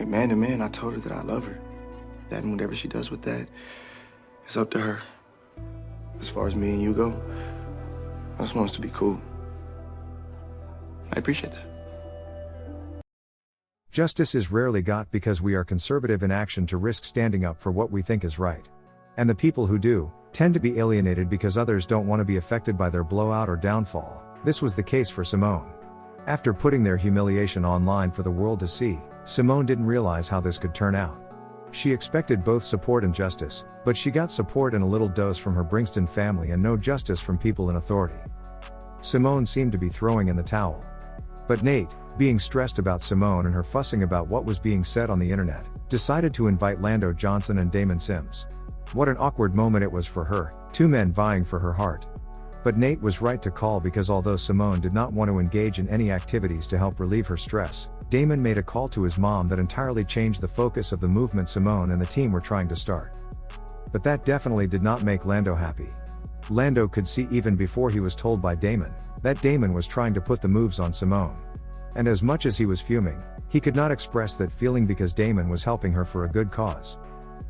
Like, man to man, I told her that I love her. That and whatever she does with that, it's up to her. As far as me and you go, I just want us to be cool. I appreciate that. Justice is rarely got because we are conservative in action to risk standing up for what we think is right. And the people who do, tend to be alienated because others don't want to be affected by their blowout or downfall. This was the case for Simone. After putting their humiliation online for the world to see, Simone didn't realize how this could turn out. She expected both support and justice, but she got support in a little dose from her Bringston family and no justice from people in authority. Simone seemed to be throwing in the towel. But Nate, being stressed about Simone and her fussing about what was being said on the internet, decided to invite Lando Johnson and Damon Sims. What an awkward moment it was for her, two men vying for her heart. But Nate was right to call because although Simone did not want to engage in any activities to help relieve her stress, Damon made a call to his mom that entirely changed the focus of the movement Simone and the team were trying to start. But that definitely did not make Lando happy. Lando could see even before he was told by Damon, that Damon was trying to put the moves on Simone. And as much as he was fuming, he could not express that feeling because Damon was helping her for a good cause.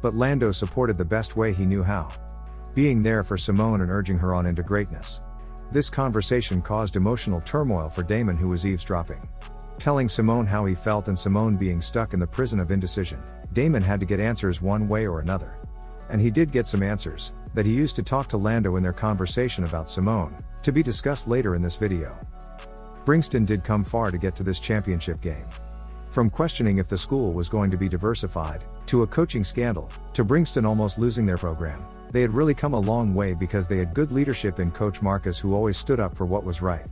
But Lando supported the best way he knew how. Being there for Simone and urging her on into greatness. This conversation caused emotional turmoil for Damon, who was eavesdropping. Telling Simone how he felt and Simone being stuck in the prison of indecision, Damon had to get answers one way or another. And he did get some answers, that he used to talk to Lando in their conversation about Simone, to be discussed later in this video. Bringston did come far to get to this championship game. From questioning if the school was going to be diversified, to a coaching scandal, to Bringston almost losing their program, they had really come a long way because they had good leadership in Coach Marcus, who always stood up for what was right.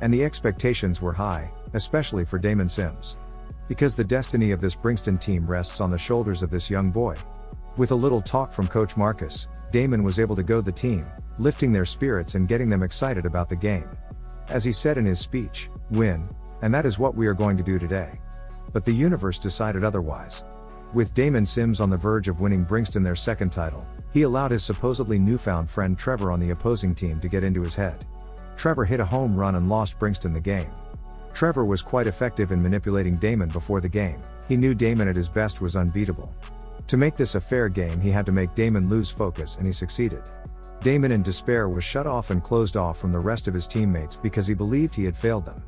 And the expectations were high, especially for Damon Sims. Because the destiny of this Bringston team rests on the shoulders of this young boy. With a little talk from Coach Marcus, Damon was able to goad the team, lifting their spirits and getting them excited about the game. As he said in his speech, win, and that is what we are going to do today. But the universe decided otherwise. With Damon Sims on the verge of winning Bringston their second title, he allowed his supposedly newfound friend Trevor on the opposing team to get into his head. Trevor hit a home run and lost Bringston the game. Trevor was quite effective in manipulating Damon before the game. He knew Damon at his best was unbeatable. To make this a fair game, he had to make Damon lose focus, and he succeeded. Damon in despair was shut off and closed off from the rest of his teammates because he believed he had failed them.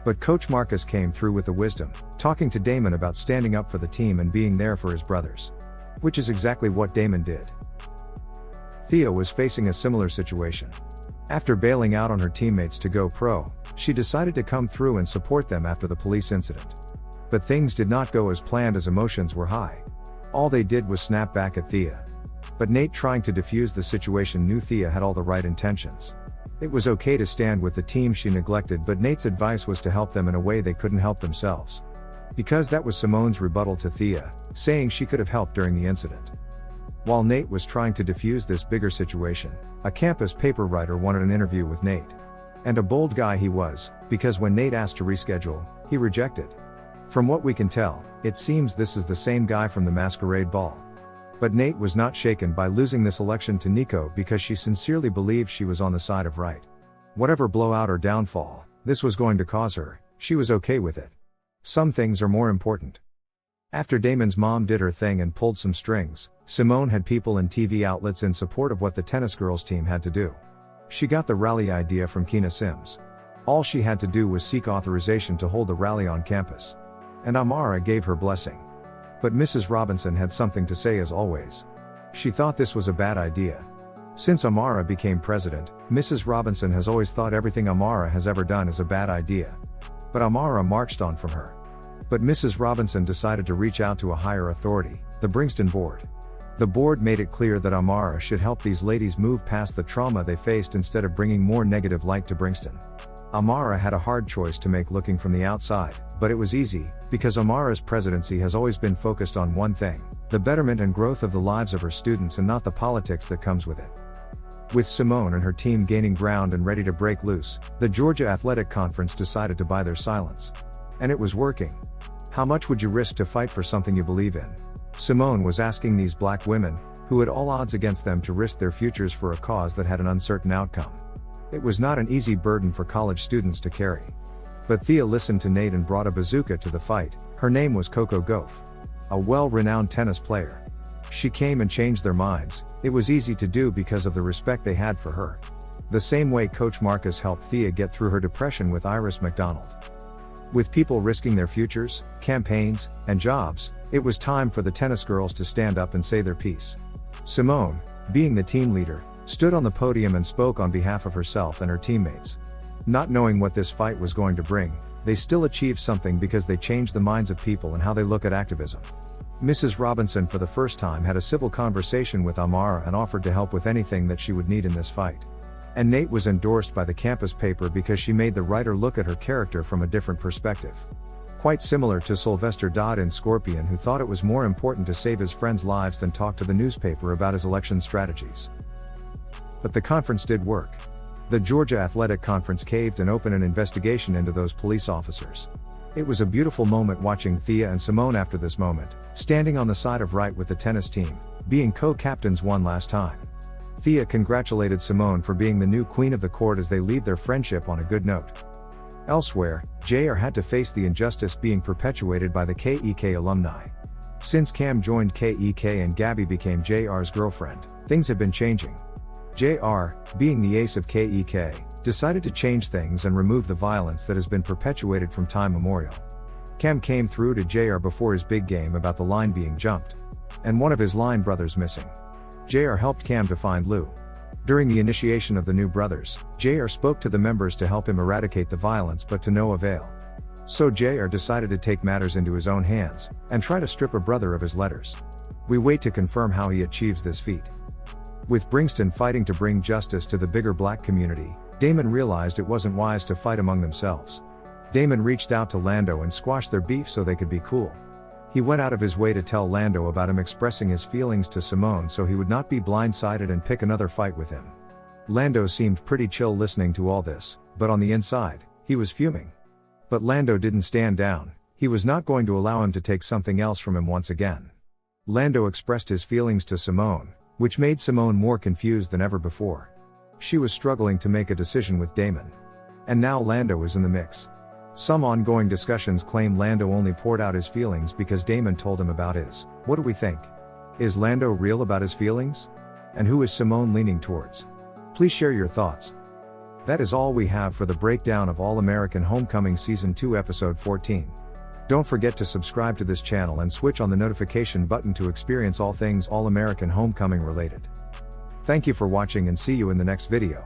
But Coach Marcus came through with the wisdom, talking to Damon about standing up for the team and being there for his brothers. Which is exactly what Damon did. Thea was facing a similar situation. After bailing out on her teammates to go pro, she decided to come through and support them after the police incident. But things did not go as planned as emotions were high. All they did was snap back at Thea. But Nate, trying to defuse the situation, knew Thea had all the right intentions. It was okay to stand with the team she neglected, but Nate's advice was to help them in a way they couldn't help themselves. Because that was Simone's rebuttal to Thea, saying she could have helped during the incident. While Nate was trying to defuse this bigger situation, a campus paper writer wanted an interview with Nate. And a bold guy he was, because when Nate asked to reschedule, he rejected. From what we can tell, it seems this is the same guy from the masquerade ball. But Nate was not shaken by losing this election to Nico because she sincerely believed she was on the side of right. Whatever blowout or downfall this was going to cause her, she was okay with it. Some things are more important. After Damon's mom did her thing and pulled some strings, Simone had people and TV outlets in support of what the tennis girls team had to do. She got the rally idea from Keena Sims. All she had to do was seek authorization to hold the rally on campus. And Amara gave her blessing. But Mrs. Robinson had something to say as always. She thought this was a bad idea. Since Amara became president, Mrs. Robinson has always thought everything Amara has ever done is a bad idea. But Amara marched on from her. But Mrs. Robinson decided to reach out to a higher authority, the Bringston board. The board made it clear that Amara should help these ladies move past the trauma they faced instead of bringing more negative light to Bringston. Amara had a hard choice to make looking from the outside, but it was easy, because Amara's presidency has always been focused on one thing, the betterment and growth of the lives of her students and not the politics that comes with it. With Simone and her team gaining ground and ready to break loose, the Georgia Athletic Conference decided to buy their silence. And it was working. How much would you risk to fight for something you believe in? Simone was asking these black women, who had all odds against them, to risk their futures for a cause that had an uncertain outcome. It was not an easy burden for college students to carry. But Thea listened to Nate and brought a bazooka to the fight. Her name was Coco Gauff. a well-renowned tennis player. She came and changed their minds. It was easy to do because of the respect they had for her. The same way Coach Marcus helped Thea get through her depression with Iris McDonald. With people risking their futures, campaigns, and jobs, it was time for the tennis girls to stand up and say their piece. Simone, being the team leader, stood on the podium and spoke on behalf of herself and her teammates. Not knowing what this fight was going to bring, they still achieved something because they changed the minds of people and how they look at activism. Mrs. Robinson for the first time had a civil conversation with Amara and offered to help with anything that she would need in this fight. And Nate was endorsed by the campus paper because she made the writer look at her character from a different perspective. Quite similar to Sylvester Dodd in Scorpion, who thought it was more important to save his friends' lives than talk to the newspaper about his election strategies. But the conference did work. The Georgia Athletic Conference caved and opened an investigation into those police officers. It was a beautiful moment watching Thea and Simone after this moment, standing on the side of right with the tennis team, being co-captains one last time. Thea congratulated Simone for being the new queen of the court as they leave their friendship on a good note. Elsewhere, JR had to face the injustice being perpetuated by the KEK alumni. Since Cam joined KEK and Gabby became JR's girlfriend, things have been changing. JR, being the ace of KEK, decided to change things and remove the violence that has been perpetuated from time memorial. Cam came through to JR before his big game about the line being jumped, and one of his line brothers missing. JR helped Cam to find Lou. During the initiation of the new brothers, JR spoke to the members to help him eradicate the violence, but to no avail. So JR decided to take matters into his own hands, and try to strip a brother of his letters. We wait to confirm how he achieves this feat. With Bringston fighting to bring justice to the bigger black community, Damon realized it wasn't wise to fight among themselves. Damon reached out to Lando and squashed their beef so they could be cool. He went out of his way to tell Lando about him expressing his feelings to Simone so he would not be blindsided and pick another fight with him. Lando seemed pretty chill listening to all this, but on the inside, he was fuming. But Lando didn't stand down. He was not going to allow him to take something else from him once again. Lando expressed his feelings to Simone, which made Simone more confused than ever before. She was struggling to make a decision with Damon. And now Lando is in the mix. Some ongoing discussions claim Lando only poured out his feelings because Damon told him about his. What do we think? Is Lando real about his feelings? And who is Simone leaning towards? Please share your thoughts. That is all we have for the breakdown of All-American Homecoming Season 2 Episode 14. Don't forget to subscribe to this channel and switch on the notification button to experience all things All-American Homecoming related. Thank you for watching and see you in the next video.